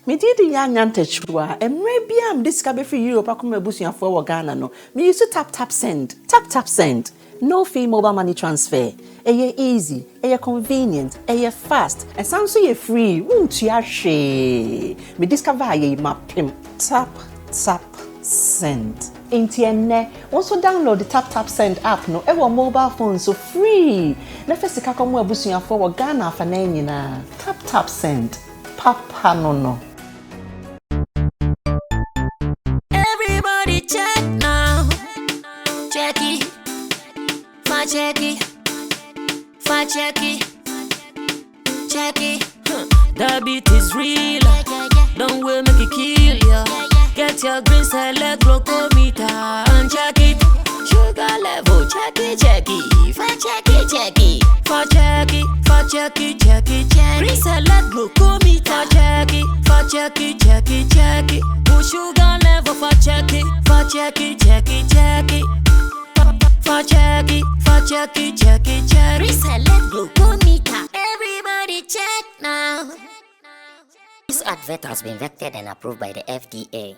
Me did yanyante chua, and maybe I'm discovered for you, Pakuma Busia for Ghana. No, me used to tap send, tap send. No fee mobile money transfer. Eye easy, eye convenient, eye fast, and sounds so free. Won't ya she? Me discover ye mapim. Tap send. Intienne, also download the tap send app no ever mobile phone so free. Nefesi kakomu Busia for Ghana for na. Tap send. Papa no. Everybody check now. Check it. Check it. The beat is real. Don't wait, make it kill ya. Get your green select glucometer and check it. Sugar level, check it. Check it. Green select glucometer. Check it. Push sugar level for check it. Check it. Reselect glucometer. Everybody check now. This advert has been vetted and approved by the FDA.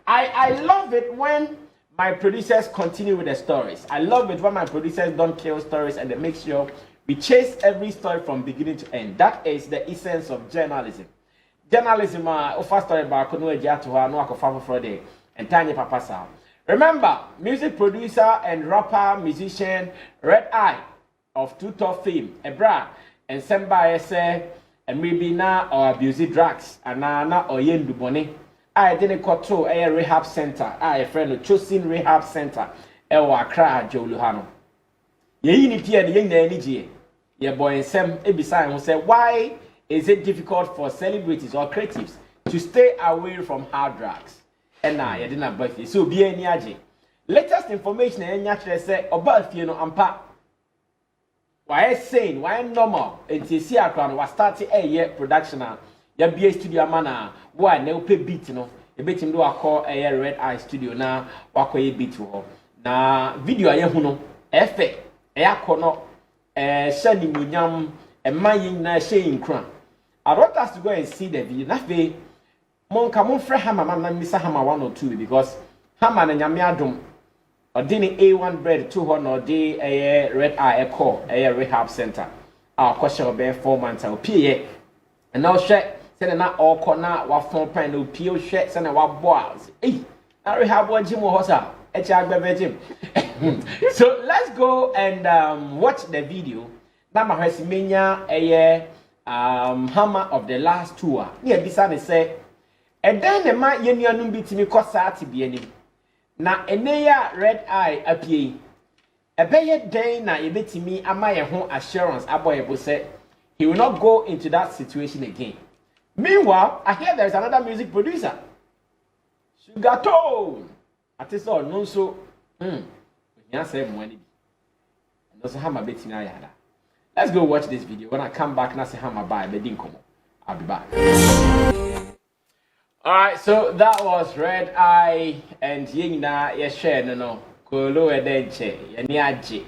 I love it when my producers continue with the stories. I love it when my producers don't kill stories and they make sure we chase every story from beginning to end. That is the essence of journalism. Journalism, first story about Kono Ejiatoha, no Akofafo Friday, and Tanya Papasa. Remember, music producer and rapper, musician, Red Eye of Two Top Fame, Ebra, and Semba Ese, and maybe now or abuse drugs, and now or Yendu Boni. I didn't call to a rehab center. I a friend of choosing rehab center, Ewa Kra Joluhano. Ye ni pia the young energy. Ye boy and Sam Ebisa who say, why is it difficult for celebrities or creatives to stay away from hard drugs? And now you didn't birthday. So be any aji. Latest information and naturally say about you know ampa. Why saying why normal? And to see a was starting a year production. Ya be a studio mana. Why no pay beat no? A bit him do a call a Red Eye studio na wako ye beat to her. Na video aye huno. Efe. Eya kono. Shani munyam. Mayin na shayin kran. I want us to go and see the video. That way, Monka mon friend Hammer, man, Mr. Hammer 1 or 2 because Hammer and Yamiadum or dinner A1 bread 200 or day a Red Eye call a rehab center. Our question will be 4 months. I'll pay and now share send not all corner what phone pen no peel shirts and what boils. Eh, I rehab one Jim or Hossa, a child Jim. So let's go and watch the video. Nama Hesimania a hammer of the last tour. Yeah, Bisani say, and then the man Yenyanum beat me cosati be any. Na Eneya Red Eye appear. A better day na you bet me a my home assurance aboyable said he will not go into that situation again. Meanwhile, I hear there's another music producer. Sugar Tone. At this all no so yeah, say money. And also hammer betting ayada. Let's go watch this video. When I come back, I say hammer by bedin komo. I'll be back. Alright, so that was Red Eye and Yingna Yeshe no Kolo Edenche Yaniaji.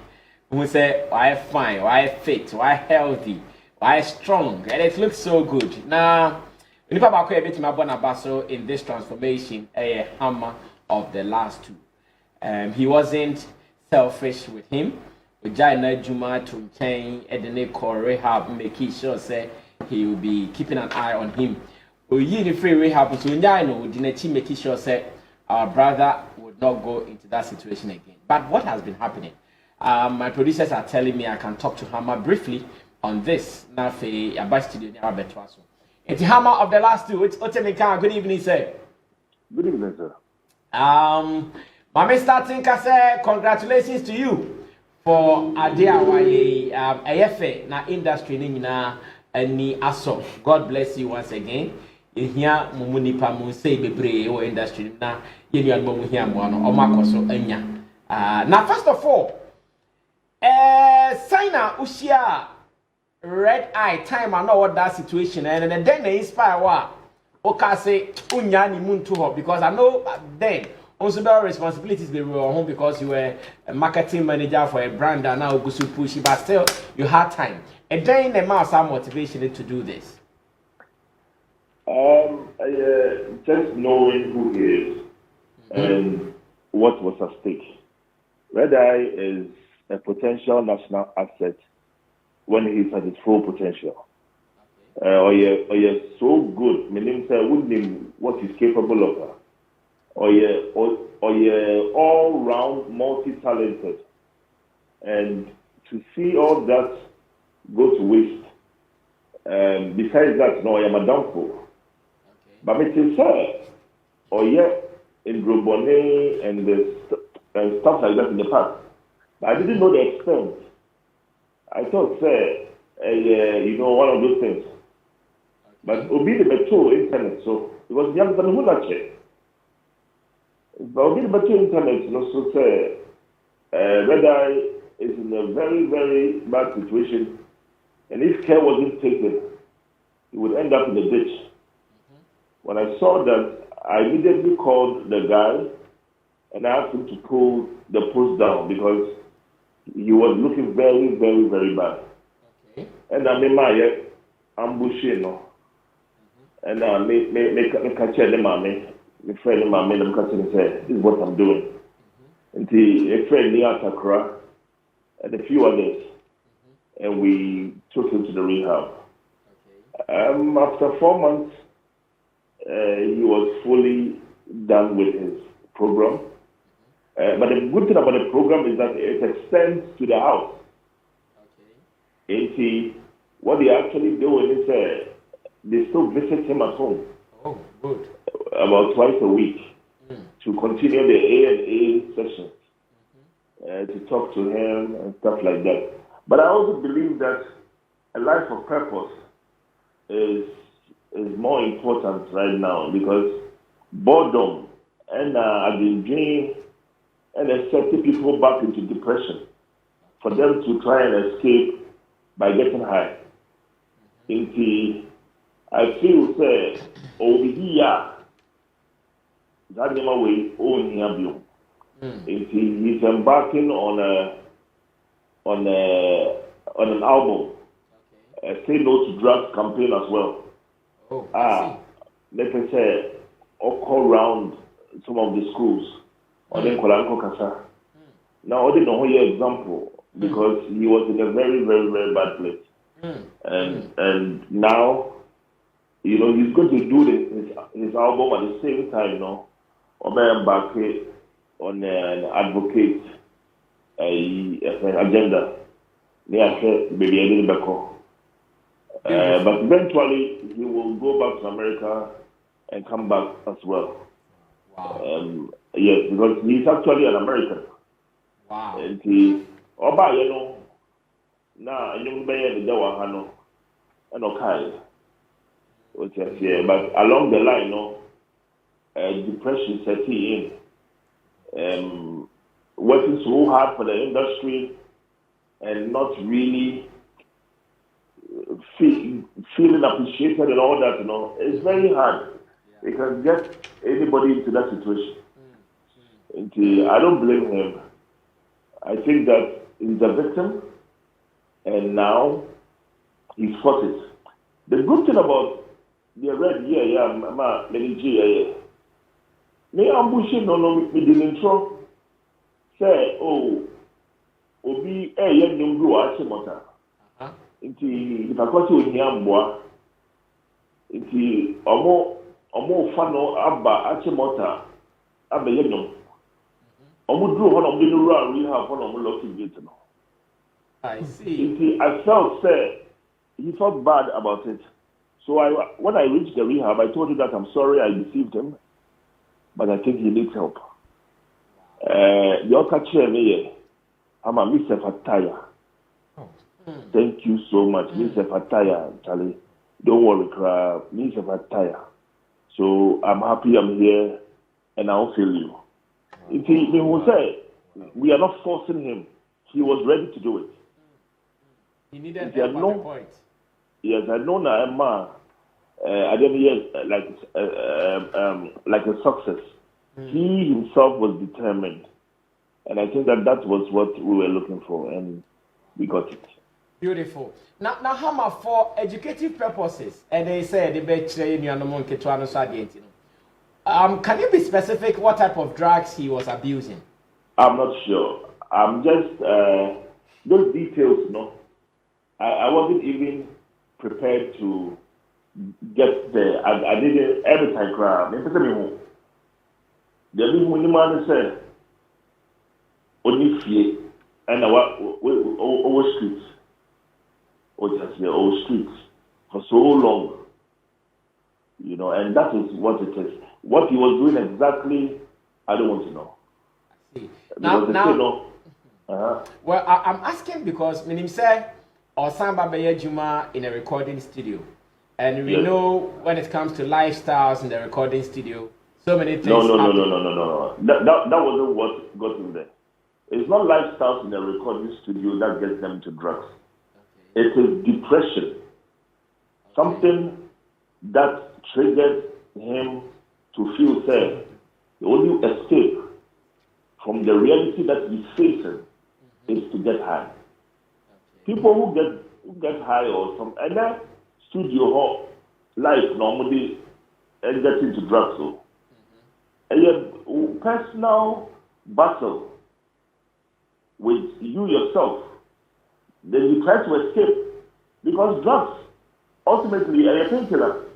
Who say why fine, why fit, why healthy, why strong, and it looks so good. Now when you a bit my bonabaso in this transformation, a hammer of the last two. He wasn't selfish with him. Jaina Juma to change Edene Core Rehab, making sure say he will be keeping an eye on him. We free rehab so Nino didn't making sure say our brother would not go into that situation again. But what has been happening? My producers are telling me I can talk to Hammer briefly on this. Now for a studio near Betwaso. It's Hammer of the last two. It's Otemika. Good evening, sir. Good evening, sir. Mami starting say congratulations to you. For Adia Waye AFA na industry ni na ani aso. God bless you once again. Ehia mumuni pa mu say bebre o industry na yenu anmo mu hia mo no omakoso anya. Now first of all, Signa Ushia Red Eye time I know what that situation and then they inspire wa. Oka say unya ni muntu ho because I know then Also, there are responsibilities they were home because you were a marketing manager for a brand and now go to push, but still you had time. And then the amount of motivation to do this. Just knowing who he is and what was at stake. Red Eye is a potential national asset when he's at his full potential. Or so good, meaning what he's capable of. Or all-round, multi-talented. And to see all that go to waste, besides that, no, I am a downfall. But it is in Grobone and stuff like that in the past. But I didn't know the extent. I thought, one of those things. But Obi the better internet, so it was young than who that check. But Obi the better internet, so say, Red Eye is in a very, very bad situation. And if care wasn't taken, he would end up in the ditch. When I saw that, I immediately called the guy and I asked him to pull the post down because he was looking very, very, very bad. Okay. And I made ambushing, and I make catch the mommy, the friend of my man, and said, "This is what I'm doing." And a friend near Takra and a few others, and we took him to the rehab. After 4 months. He was fully done with his program. But the good thing about the program is that it extends to the house. And what they actually do is they still visit him at home. Oh, good. About twice a week to continue the A&A sessions, to talk to him and stuff like that. But I also believe that a life of purpose is more important right now because boredom and I've been dreaming and setting people back into depression for them to try and escape by getting high. I feel say over here that never way own him. He's embarking on an album, Say No to Drugs campaign as well. Let us say, all around some of the schools, or then Kolanko Kasa. Now, I didn't know your example because he was in a very, very, very bad place. And now, he's going to do his album at the same time, back on an advocate agenda. Maybe I didn't back. But eventually, he will go back to America and come back as well. Wow. Yes, because he's actually an American. Wow. And now, but along the line, depression set in. Working so hard for the industry and not really feeling appreciated and all that, it's very hard. Yeah. It can get anybody into that situation. And I don't blame him. I think that he's a victim, and now he's fought it. The good thing about the red, me ambushing me didn't throw. Say, obi number mota. Nti ipakoti onyamboa nti omo fano aba achimota aba yedom omo duro ho na omo no run rehab ho na omo lucky gate no. I see. Nti I felt he felt bad about it. So when I reached the rehab, I told him that I'm sorry I deceived him, but I think he needs help. Your catch me, I'm a Mr. Fataya. Thank you so much, Mr. Fataya, Charlie. Don't worry, Mr. Fataya. So I'm happy I'm here, and I'll feel you. If he will say, we are not forcing him. He was ready to do it. He needed help at the point. Yes, I know now, Emma. I didn't hear like a success. He himself was determined. And I think that was what we were looking for, and we got it. Beautiful. Now, Hammer, for educative purposes, and they say the best can you be specific what type of drugs he was abusing? I'm not sure. I'm just those details. No, I wasn't even prepared to get there. I didn't every time cry. The only man said, "Only fear," and our streets. Or just the old streets for so long, and that is what it is. What he was doing exactly, I don't want to know. I see. Now, well, I'm asking because Minim said, or Samba Beye Juma in a recording studio, and we know when it comes to lifestyles in the recording studio, so many things. No. That wasn't what got him there. It's not lifestyles in the recording studio that gets them to drugs. It is depression, something that triggered him to feel sad. The only escape from the reality that he's facing is to get high. People who get high or some other studio hall life normally get into drugs. So, and your personal battle with you yourself. Then you try to escape because drugs ultimately are a painkiller.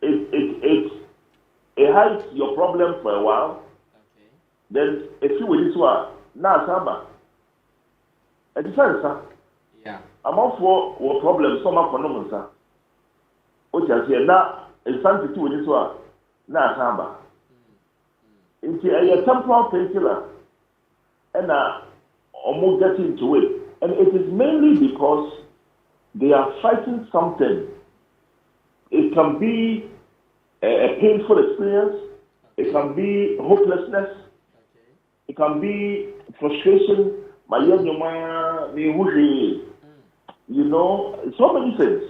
It hides your problem for a while. Then if you will this one, now samba. It is yeah. I'm all for what problem so much for no one, sir. What you say now it's something to with this one, now samba. It's a temporal painkiller, and almost getting into it. And it is mainly because they are fighting something. It can be a painful experience. It can be hopelessness. It can be frustration. So many things.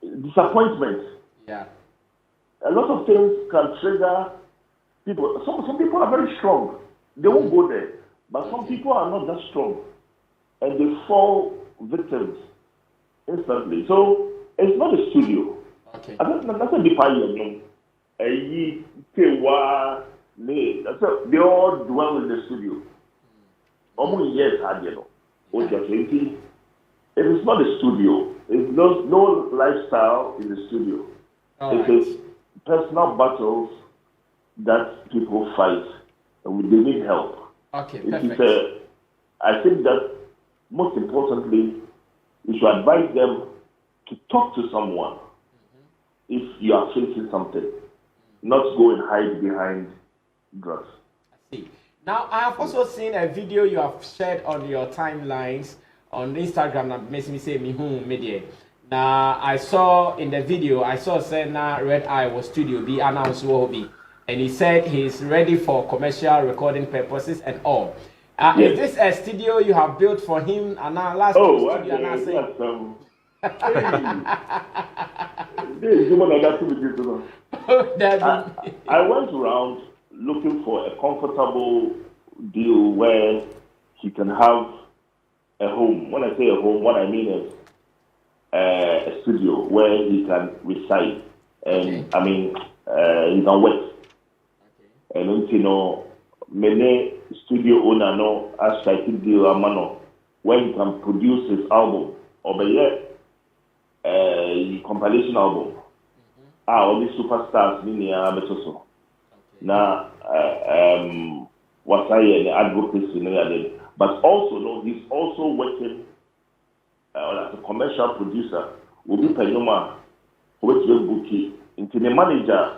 Disappointment. Yeah. A lot of things can trigger people. Some people are very strong. They won't go there. But some people are not that strong. And they fall victims instantly. So it's not a studio. Okay. That's a big part. They all dwell in the studio. Almost years had it is not a studio. It's no lifestyle in the studio. It is personal battles that people fight, and they need help. Okay, perfect. perfect. I think that most importantly, you should advise them to talk to someone if you are facing something, not go and hide behind drugs. I see. Now, I have also seen a video you have shared on your timelines on Instagram that makes me say, media. Now, I saw in the video, say na Red Eye was studio be announced hobby, and he said he's ready for commercial recording purposes and all. Yes. Is this a studio you have built for him? And now last studio, I went around looking for a comfortable deal where he can have a home. When I say a home, what I mean is a studio where he can reside. And I mean, he can work. And many studio owner no as deal amano when he can produce his album or compilation album. All these superstars in the now what I advocacy, but also he's also working as a commercial producer. Will be Penoma, which will book into the manager,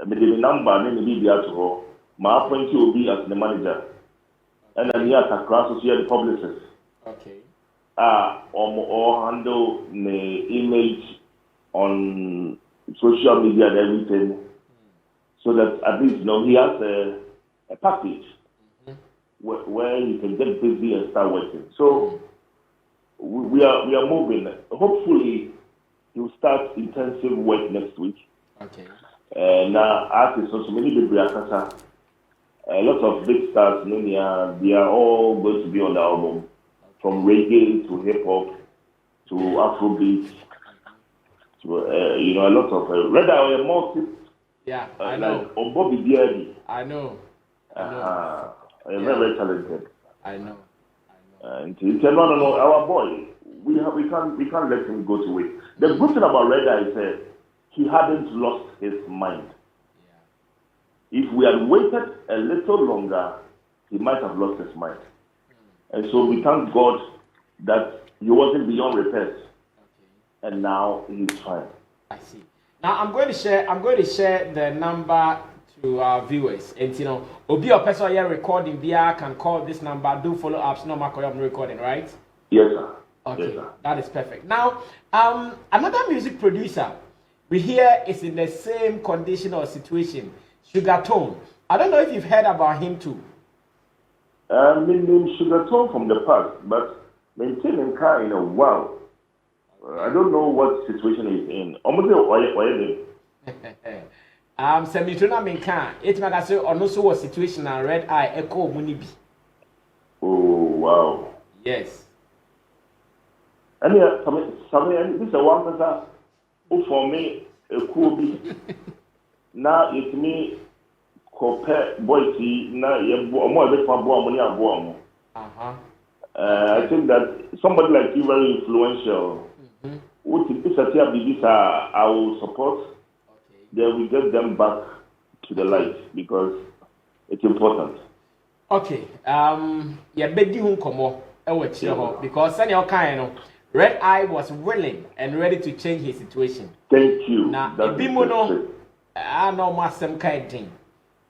the number, then the to her. My appointee will be as the manager, and then he has a class associate publicist. Okay. Or handle the image on social media and everything, so that at least he has a package where he can get busy and start working. So we are moving. Hopefully, he'll start intensive work next week. Okay. Now artists also many people are a lot of big stars, they are all going to be on the album, from reggae to hip hop to Afrobeat to a lot of Red Eye or multi. Yeah, I know. Like Bobby Diaby. I know. Very, very talented. I know. And he said, no, our boy, we can't let him go to waste. The good thing about Red Eye is that he hadn't lost his mind. Yeah. If we had waited a little longer, he might have lost his mind. And so we thank God that he wasn't beyond repairs. Okay. And now he's fine. I see. Now I'm going to share the number to our viewers. And Obi or person here recording via can call this number, do follow ups, no matter I'm recording, right? Yes, sir. Okay, yes, sir. That is perfect. Now, another music producer we hear is in the same condition or situation, Sugar Tone. I don't know if you've heard about him too. Sugar Tone from the past, but maintaining car in a while. I don't know what situation he's in. Sammy Tuna Minka, it might say or so was situation and Red Eye echo munibi. Oh wow. Yes. And yeah, Sammy, this is one person who for me a cool be. Now it's me compare boy now more bit for money and boy. I think that somebody like you very influential. What is I will support. Then we get them back to the light because it's important. Okay. Yeah, bedi hun komo because senior kind Red Eye was willing and ready to change his situation. Thank you. Now, Bimono, I know my some kind thing.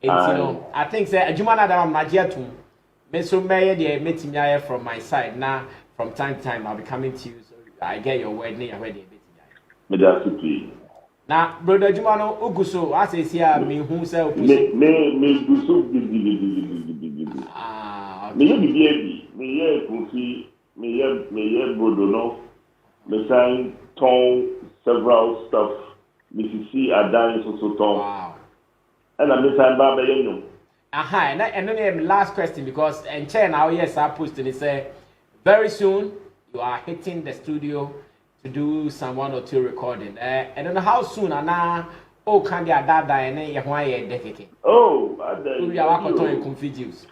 I think say Jumana that I'm Najiatum. Meso Mayor the meeting from my side. Now, from time to time, I'll be coming to you. So I get your word near already. Now, brother Jumano Uguso, I say here me who say me Guso me Kufi me Brodono me sign ton several stuff me see Adan so ton. Wow. And I'm sign Baba Yenum. And then last question because and chair now yes I posted it say very soon you are hitting the studio to do some 1 or 2 recording. I don't know how soon and now can they dada and then you want a decade. Oh, we are going to confuse.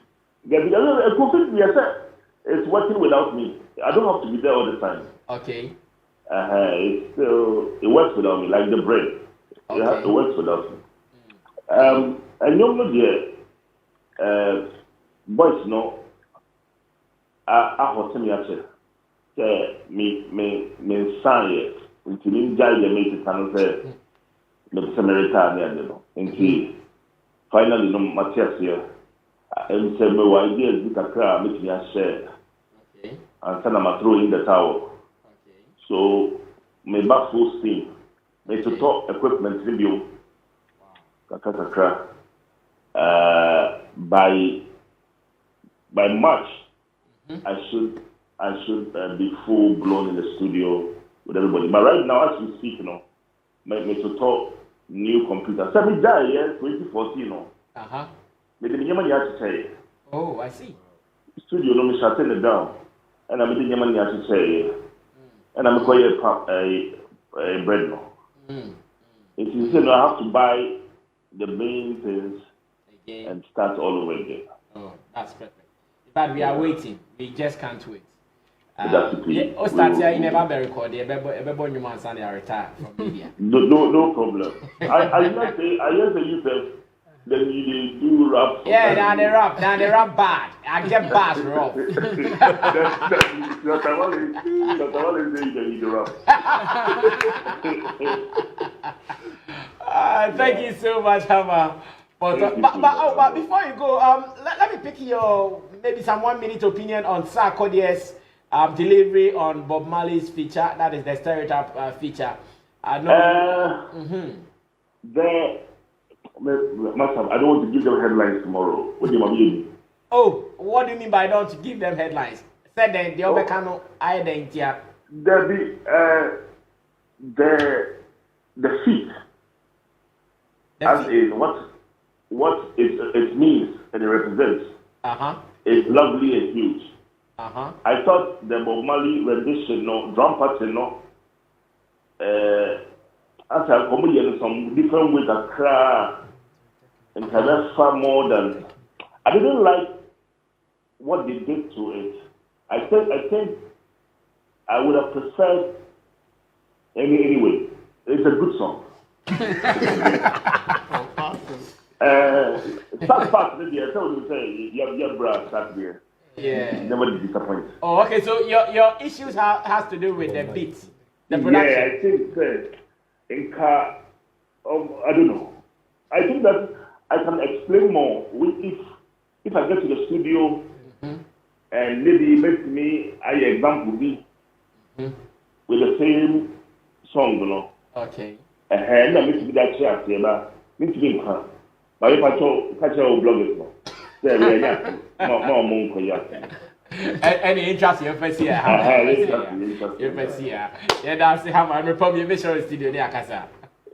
It's working without me. I don't have to be there all the time. Okay. It works without me, like the bread. Okay. It works without me. And you know, dear, boys, no, I was telling you, me say until me jai the mate can say me America until finally no Matthias here and say me why idea is kakra me to share and send am throw in the towel. Okay. So me back full steam. Me to talk equipment review. Kakra by March I should be full blown in the studio with everybody. But right now, as we speak, me to talk new computer. Sammy died, yes, 2014, Me the Yaman to say. Oh, I see. Studio, no, me shutting it down. And I'm the Yaman to say. And I'm going a bread no. If you say, no, I have to buy the main things again and start all over again. Oh, that's perfect. But we are waiting. We just can't wait. Start here in never be recorded. Everybody you man say retire from media. No problem. I just say you said then you do rap. Yeah, now they rap bad. I get bad rough. That's what is saying that you do rap. Thank you so much, Hammer. But before you go, let me pick your maybe some 1 minute opinion on Sarkodie's delivery on Bob Marley's feature. That is the stereotype feature. I don't want to give them headlines tomorrow. What do you mean? Oh, what do you mean by don't want to give them headlines? Said then the other cano identity. There be the feet. as in what it means and it represents. It's lovely and huge. I thought the Bob Marley rendition, no drum pattern, no. As I come in some different ways that cry and can far more than. I didn't like what they did to it. I think I would have preferred anyway. It's a good song. Start fast, maybe I told you say your brother start there. Yeah. Never disappoint. Oh, okay. So your issues has to do with the beat, the production. Yeah, I think in car, I don't know. I think that I can explain more if I get to the studio and maybe make me an example be with the same song, you know. Okay. And I make me that share, but need to be calm. But if I catch your bloggers, no. Any interest you ever see? You ever see? Yeah, that's how I'm probably make sure studio there, Kasa.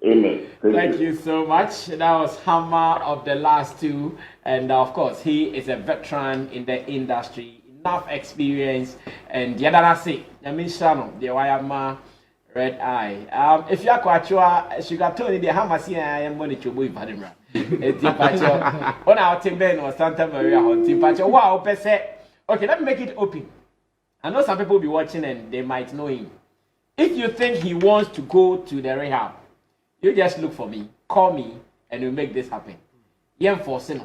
Amen. Thank you so much. That was Hammer of the last two, and of course he is a veteran in the industry, enough experience, and the other I say, Yamishano, the Wayama Red Eye. If you are quite sure, sugar Tony, the Hammer, I am going to move Vadimra. On our team Ben or Santa Maria on Team Pacho. Wow, okay, let me make it open. I know some people will be watching and they might know him. If you think he wants to go to the rehab, you just look for me, call me, and we'll make this happen. Yeah, for sin.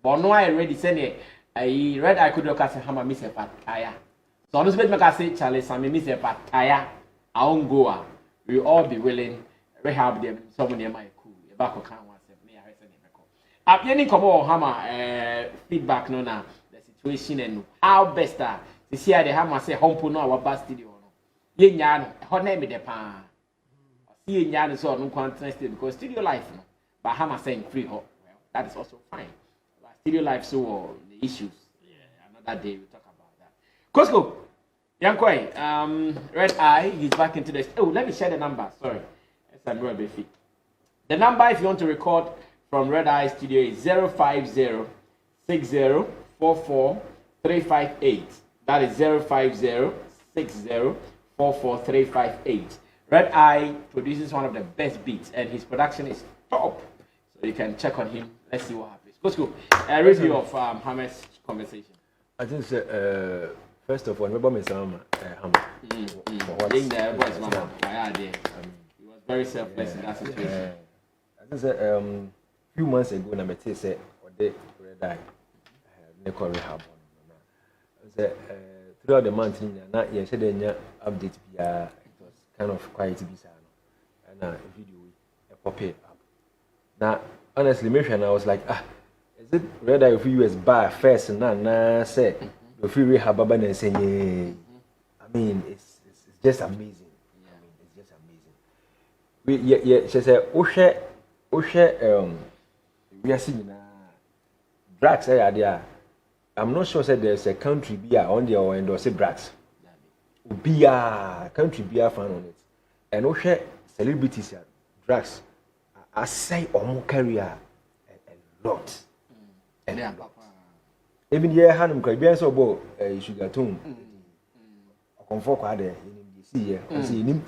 But no, I already sent it. I read I could look at Hammer miss a pataya. So on this bed, I say, Charlie, Sammy miss a pataya. I won't go. We'll all be willing. Rehab them, someone near my cool. Back of I'm getting Hammer feedback no now the situation and how best to see how the Hammer say home no our best studio no. Ye nyano, hot name the pan. See nyano so no contrast because studio life no. But Hammer saying free hot. Well, that is also fine. But studio life so the issues. Yeah, another day we'll talk about that. Costco, Yankoi, Red Eye, he's back into the. Oh, let me share the number. Sorry, the number if you want to record from Red Eye Studio is 050-6044-358. That is 050-6044-358. Red Eye produces one of the best beats, and his production is top. So you can check on him. Let's see what happens. Let's go. A review of Hammer's conversation. I think first of all, remember me Hammer. He was very selfless in that situation. I think few months ago, I met say or they Red Eye, Neko Rehab. Throughout the month, not yet said any update. It was kind of quiet to be sad, and a video pop it up. Now, honestly, maybe I was like, is it Red Eye for US bar first and now say the free rehab and saying, I mean, it's just amazing. I mean, it's just amazing. She said, we are seeing drugs there. I'm not sure that there's a country beer on the or endorse drugs. Beer country beer fan on it. And also celebrities drugs. I say almost carry a lot. And even here Hanum Caribbean so bo sugar tone. Comfort quite there in the see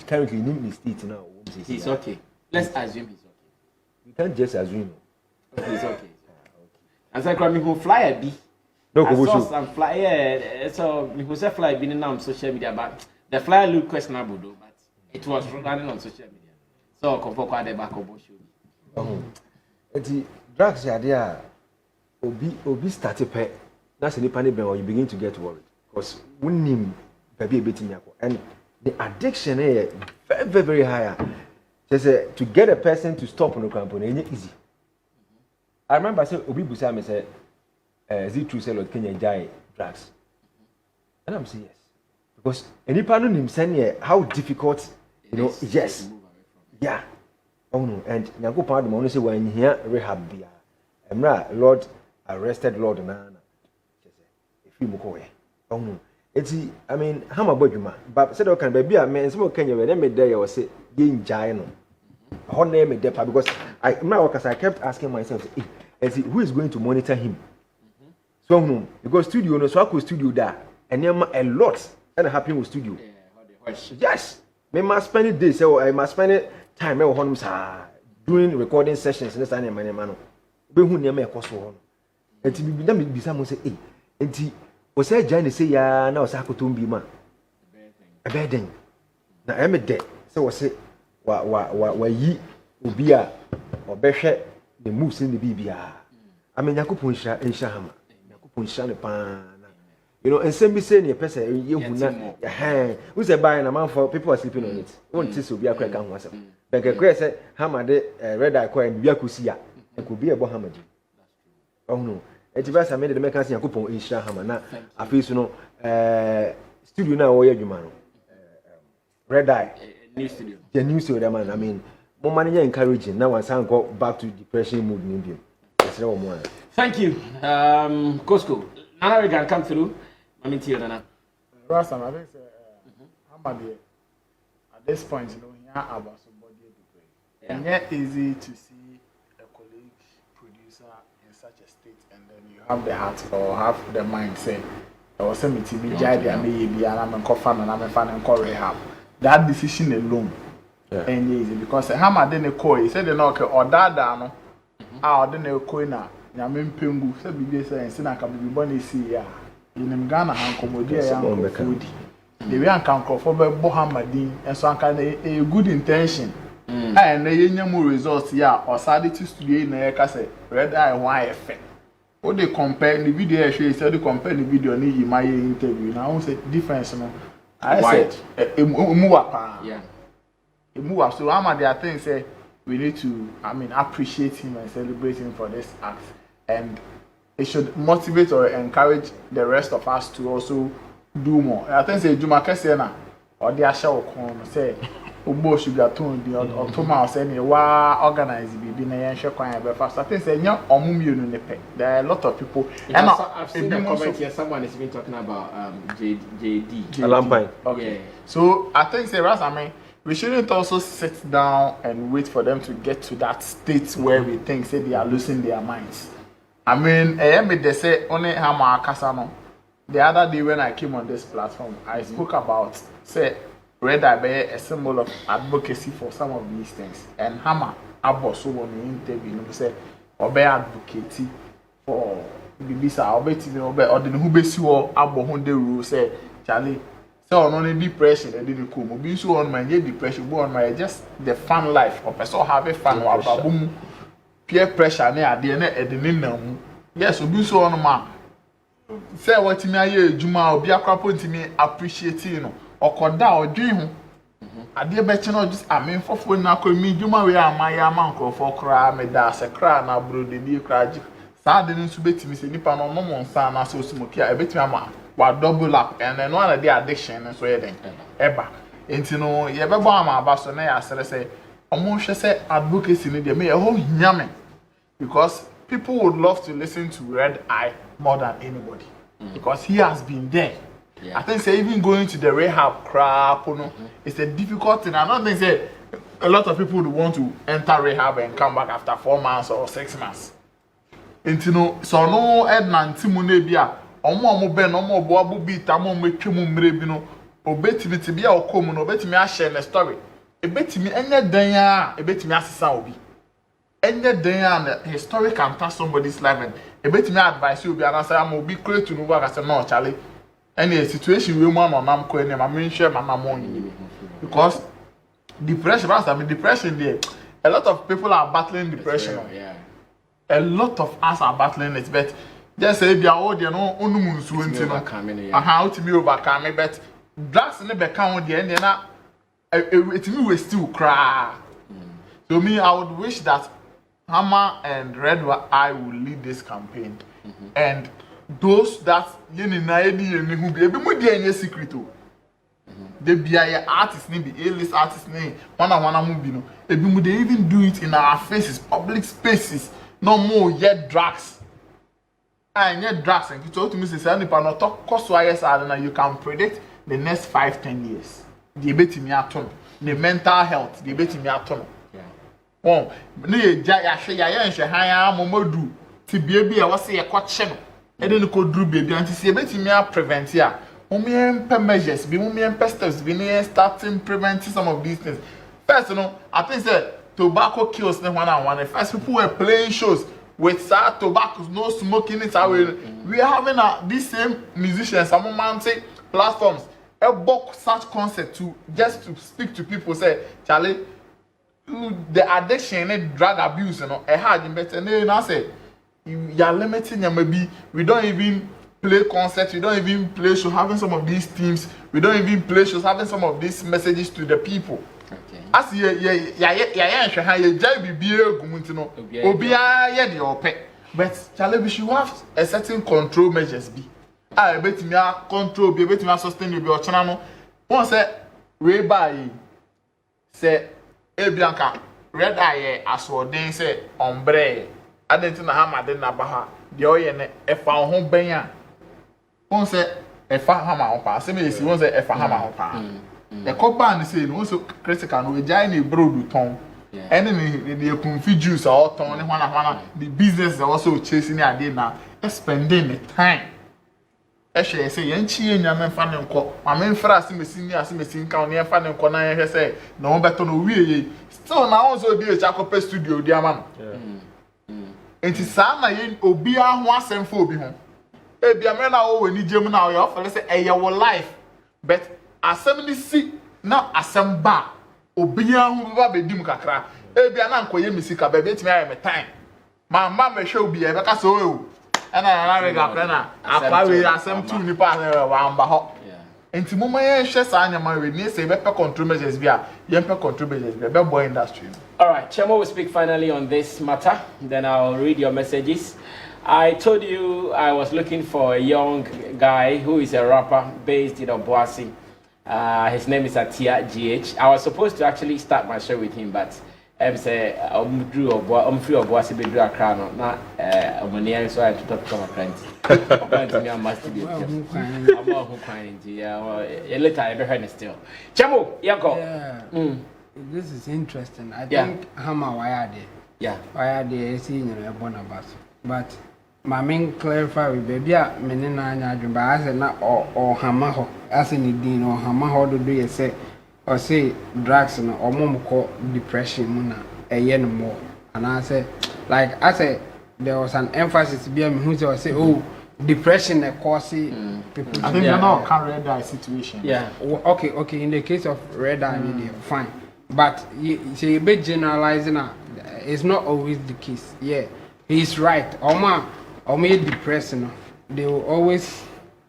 currently in the state now. He's okay. Let's assume he's okay. We can't just assume. It's okay. As I call me who fly a bee. No, I saw some fly. Yeah, so me who say fly been now on social media, but the fly look questionable though. But it was running on social media. So come for quite the back of bush. The drugs are there. Obi started pay. That's the panic when you begin to get worried because when him baby beating and the addiction is very very very high. Just to get a person to stop on the campaign, it's easy. I remember say Obi Busa me say, is it true say Lord Kenya die drugs? And I'm saying yes. Because any person him saying how difficult, yes. Yeah. Oh no, and Nyango Padu Mono say when here rehab bia. Emra Lord arrested Lord Nana. If you moko we. Oh no. I mean, how about you, but said okay, baby, I mean, some Kenya, when they made there, was say, yin jai no. Her name is Depa because I kept asking myself, who is going to monitor him? So no, because studio no, so I could studio there, and a lot and happen with studio. Yes, me must spend it days, so I must spend it time doing recording sessions. And that's any man. Be who near me cost one. And to be someone say, and was I Johnny say ya now Sarkodie be man. A bad thing. Now I'm a dead. So was it wa ye ubia or beshe the moves in the BBR. I mean Yakupun Shahama. Yakupun Shanapan. You know, and send me saying a person you who's a buying a man for people are sleeping on it. Won't this will be a crack on myself. Like a crack said, Hammer red eye coin Yakusia. It could be a Bohamadi. Oh no. It's best I made the mechanism coupon in Shahama. Now, I feel so no studio now, where you man. Red eye. New studio. The new studio, man. I mean, more money encouraging. Now I sound go back to depression mood in India. Thank you. Costco. Nana, we can come through. Let me tell you, Nana. Rasam, I think at this point, you know, here about somebody to pray. And yet easy to see a colleague producer in such a state, and then you have the heart or have the mind say, I was saying to me, Jadi, I may be an I'm a fan and I'm a fan and call rehab. That decision alone, and easy because Hammer didn't call. He said, "No, or that down, I didn't call now. Yamin Pingu said, "Be say and Sina can be born see ya." In Ghana, and Comodia, young food. The way I can call for Bohamadin and so I can a good intention. And the young results, yeah, or Sadity studio in the Casse, red eye, why effect. What they compare the video, she said, they compare the video in my interview. Now, I said, difference. I said, yeah. So, I'm at the thing say, we need to, appreciate him and celebrate him for this act. And it should motivate or encourage the rest of us to also do more. I think say Juma Kesiana or the Asha Okon say Ubo Sugar Tone the or Thomas any organize be na yen hwe kwan be fast. I think say nya omumie no nepe. There are a lot of people and I've seen the comment here someone is even talking about JD Alampine. Okay. Yeah. So I think say Rasame we shouldn't also sit down and wait for them to get to that state where we think say they are losing their minds. I mean, they say only Hama Kasano. The other day when I came on this platform, I spoke about say Red Eye a symbol of advocacy for some of these things. And Hama Abo so on the interview, say obey advocacy for Bibisa, obey or the Hubesi Abo Hunde rule say Charlie. So on only depression, I didn't come. Be so on my depression, go on my just the fun life of person have a fun or peer pressure near the yes, be so on ma. Say what me aye Juma obi akrapo ntimi appreciate no okoda odwen ho ade be che no just amenfofo na akomi Juma we amaya amankofo kra me da se kra na bro de bi kra ji sa de nsu betimi se nipa no no monsa na so smokia e betimi ama wa double up and then one of the addiction so yeden eba enti no ye be bo ama aba so na ya sere se omo hwe se advocacy ni de me e ho nyame because people would love to listen to Red Eye more than anybody because he has been there. Yeah. I think say even going to the rehab crap, it's a difficult thing. I don't think say a lot of people would want to enter rehab and come back after 4 months or 6 months. And so no Edna Timune bia, omo ben omo boabu beat amo metwemu mre bi no obetimi tibia okom no obetimi a share the story. Ebetimi enye dan ya, ebetimi asesa obi. Any day and history can touch somebody's life and a bit me advice you be and say I'm be clear to know what I say no Charlie. Any situation we man on am ko I mean share my money because depression depression there. A lot of people are battling depression. Yeah. A lot of us are battling it, but just say they are all there no onum nsu ntino. Aha ultimately overcome but drugs ne be kan there and na it we still cry. So me I would wish that Hammer and Red Eye will lead this campaign, and those that who be more than secret. They be artists, be A-list artists, one movie. No, they even do it in our faces, public spaces. No more yet drugs. And yet drugs. And you told me, say, you can predict the next 5-10 years. The mental health, the Oh, near Jayasha, Yansha, Haya, Momodu, Tibia, I was a quite channel. And then could do baby and to see a bit me prevent here. Per measures, be per steps, be near starting preventing some of these things. First, you know, I think that tobacco kills them one on one. First, people were playing shows with sad tobacco, no smoking it away. We are having these same musicians, some mountain platforms, a book such concept to just to speak to people, say, Charlie, the addiction and drug abuse, you know, a hard better. And then I say, you are limiting your maybe we don't even play concerts, we don't even play shows having some of these themes, we don't even play shows having some of these messages to the people. Okay. As but Charlie, we should have a certain control measures be. I bet me a control be bet me a sustain be channel. One say we buy say Bianca red eye as ordin say ombre. I didn't know how my dinner baha. The oil a found home benya. One say a far hammer on pass. Same one say a far hammer on pass. The copan is saying also critical no giant broad tongue. And then the confuse or tongue one the business is also chasing the idea now. Spending the time. Actually, I say, Yanchi and Yaman fan and co. My main fast missing as missing county and fan and corner. Say, no better no we. Still now also be a Jacob studio, dear man. It is Sama in Obia once and for home. A Biamena over in German now, your fellow say, a life. But as somebody see, not as some bar. Obia who will be Dimcacra. A Bianan Koyemisica, baby, me I am a time. My mamma shall be a vacasso. And I got I probably have some 2 nipa around Baho. And to Mumma, Chess, I am married, near say, better contributors via Yemper contributors, the boy industry. All right, Chemo will speak finally on this matter. Then I'll read your messages. I told you I was looking for a young guy who is a rapper based in Obuasi. His name is Atia GH. I was supposed to actually start my show with him, but I'm say I'm free Obuasi be do a crown. Not money, so I have to talk to my friends. I must be. I'm not who crying. Yeah, later I heard it still. Chemo, Yanko. Yeah. This is interesting. I think Hama Wayade. Yeah. Wayade is in a bonabas. But my main clarify with baby, Menina and I said not or Hamaho, as in Idin or Hamaho do you say, or say drugs or momoko depression, Muna, a year more. And I said, like I said, there was an emphasis behind me who say, oh, depression causes people. I think you're not red eye situation. Yeah. Okay. In the case of red eye, fine. But you be generalizing. It's not always the case. Yeah, he's right. Oma depressed. They will always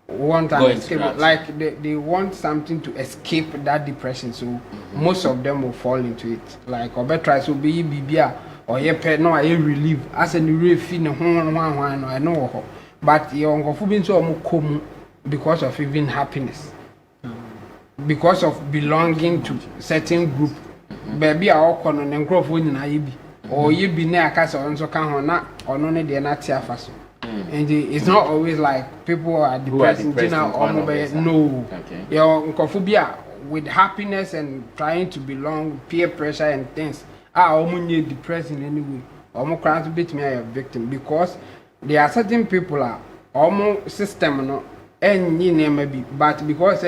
want an escape. Like they want something to escape that depression. So most of them will fall into it. Like Obe tries to be BBA or ye pet no I relief. As a new fin one I know. But your uncle been so come because of even happiness. Because of belonging to certain group. Baby are all on and growth winning I be. Or you be near a castle on so can not or no need the natia faso. And it's not always like people are depressed in general or no. Okay. Your uncophobia with happiness and trying to belong, peer pressure and things are almost depressed in any way. Almost trying to beat me a victim because there are certain people are almost system no and you name maybe but because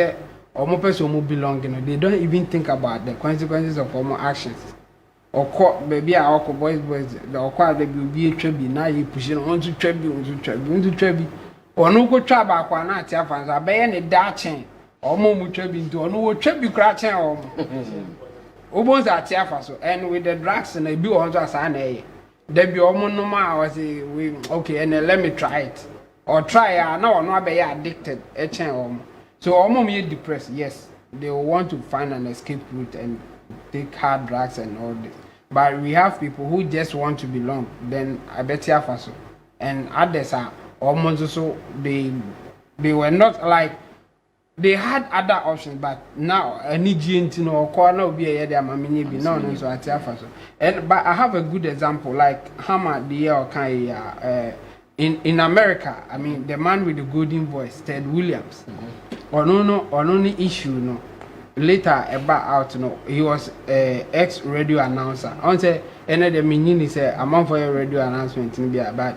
almost person who belong, they don't even think about the consequences of almost actions. Or caught baby our boys the quite they will be a tribute now you pushing on to tribute or no go trap back one at your fans are baying a darting or more tribute to no tribute cratching or almost at your fans and with the drugs and they be on to us and there be almost no more was okay and then let me try it or try no not be addicted so almost me depressed yes they will want to find an escape route and take hard drugs and all this. But we have people who just want to belong. Then I bet you have so. And others are almost so they were not like they had other options, but now I need you to know corner be a there mammy be no so at so. And but I have a good example like Hammer the year okay in America, I mean the man with the golden voice, Ted Williams. Or no issue no. later about out, he was ex radio announcer. On say any the meaning is a man for a radio announcement in there, but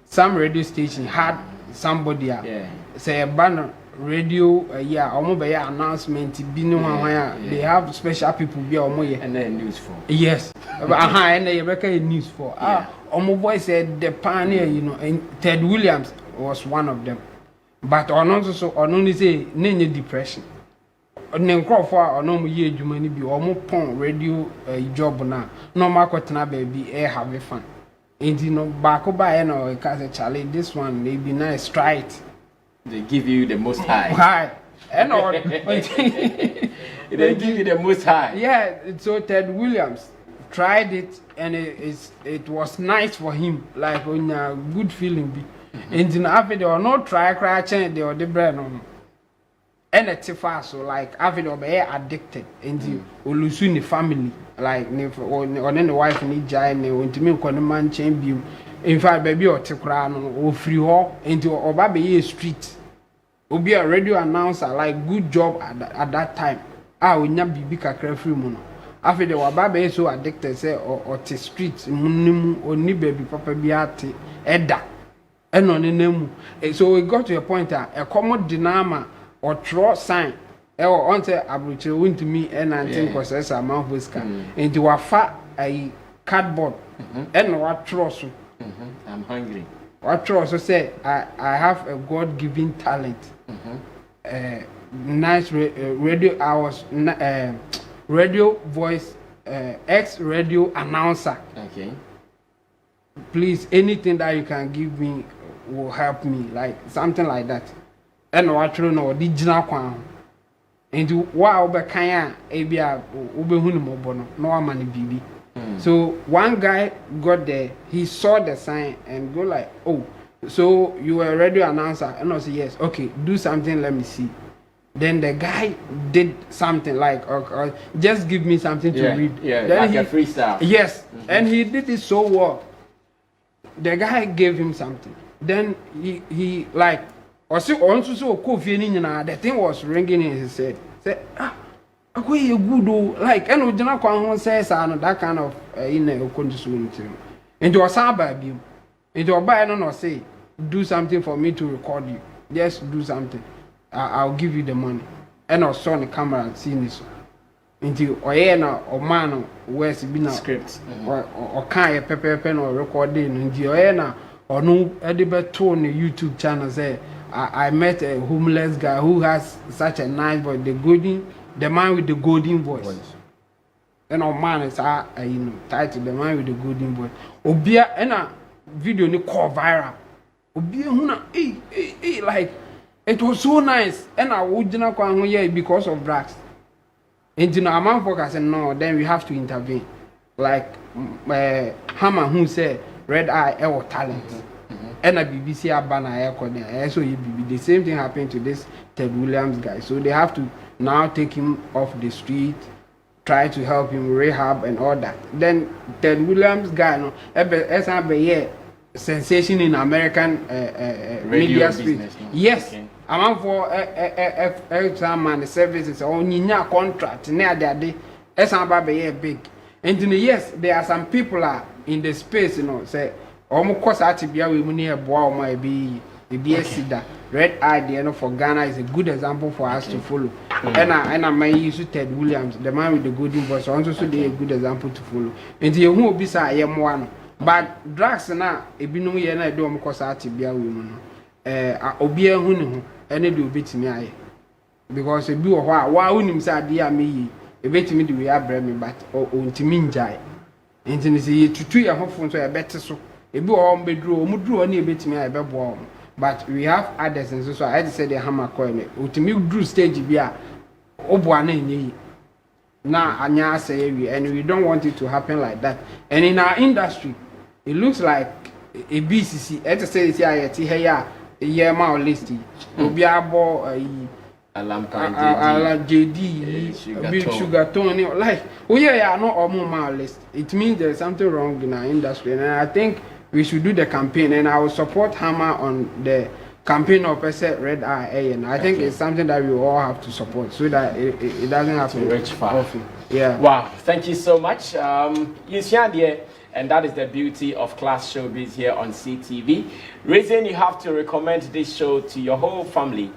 some radio station had somebody say a banner radio announcement they have special people be and then news for yes and they record news for boy said the pioneer, and Ted Williams was one of them, but only say depression. Ne crofo or no ye adwumani bi o mo pon radio job na no makotena baby have fun. Enti no baako ba e na o ka say Charlie, this one may be nice, try it. They give you the most high. High. And they give you the most high. Yeah, so Ted Williams tried it and it was nice for him, like on a good feeling be. Enti no after they no try cry change they or the brain no. And it's fast, so like after they are addicted into losing the family, like or then the wife need giant want to make one man change you. In fact, baby or Tikrano or free hall into or baby street. Will be a radio announcer, like good job at that time. I will not be big a free mono. After the baby so addicted, say or the street, munimu or ni baby papa biati edda. And on the name. So we got to a point that a common dynama or draw sign. Or on say abruche win to me and I think was as a mouth whisker into a fat a cardboard and what trust. I'm hungry. What also say I have a God-given talent. Nice radio hours, radio voice, ex-radio announcer. Okay. Please, anything that you can give me will help me, like something like that. And what you know, the original one. Into what over kaya abia ube hunu no money bibi. So one guy got there, he saw the sign and go like, oh, so you were a radio announcer? And I said, yes, okay, do something, let me see. Then the guy did something like, just give me something to read. Yeah, then like a freestyle. Yes, and he did it so well. The guy gave him something. Then he like, the thing was ringing in his head. Said, ako ye good like and we didn't come say that kind of in a condition into a saba bi into a buy no say do something for me to record you, just do something, I'll give you the money. And I saw on the camera and see this into or man where's been a script or kind of pen or recording into or no edit on the YouTube channel say I met a homeless guy who has such a nice voice, the man with the golden voice. And our man is titled the man with the golden voice. Obia and a video ni call viral. Obia huna like it was so nice. And I would not come here because of drugs. And you know, a man focus and no, then we have to intervene. Like Hammer who said red eye or talent. And a BBC Abana air so the same thing happened to this Ted Williams guy. So they have to now take him off the street, try to help him rehab and all that. Then Ted Williams guy, no, as sensation in American media street. No? Yes, I'm for exam and services on your contract near that day. As I'm big. And yes, there are some people are in the space, say. Almost atibia we money a boy might be the BSC red eye for Ghana is a good example for us to follow. And I may use Ted Williams, the man with the golden voice, also should be a good example to follow. And you won't be I am one. But drugs now, if you know you do almost atibia women. Obia hunu any do beat me because a do why wouldn't him say dear me a bit me do we have me but on to mean jai. And then see to 2 year home so a better so. Ebi o bedru o mudru oni ebetimi a ebebo but we have others and so I had said the hammer coin utimi drew stage bi a oboa na enyi na anya say we and we don't want it to happen like that. And in our industry it looks like a BCC et say this here yet here year ma list obi abo ala JD sugar tone like we are not all ma list. It means there's something wrong in our industry, and I think we should do the campaign, and I will support Hammer on the campaign or person red eye, and I think it's something that we all have to support so that it doesn't have to reach far. Yeah. Wow, thank you so much. And that is the beauty of Class Showbiz here on CTV. Reason you have to recommend this show to your whole family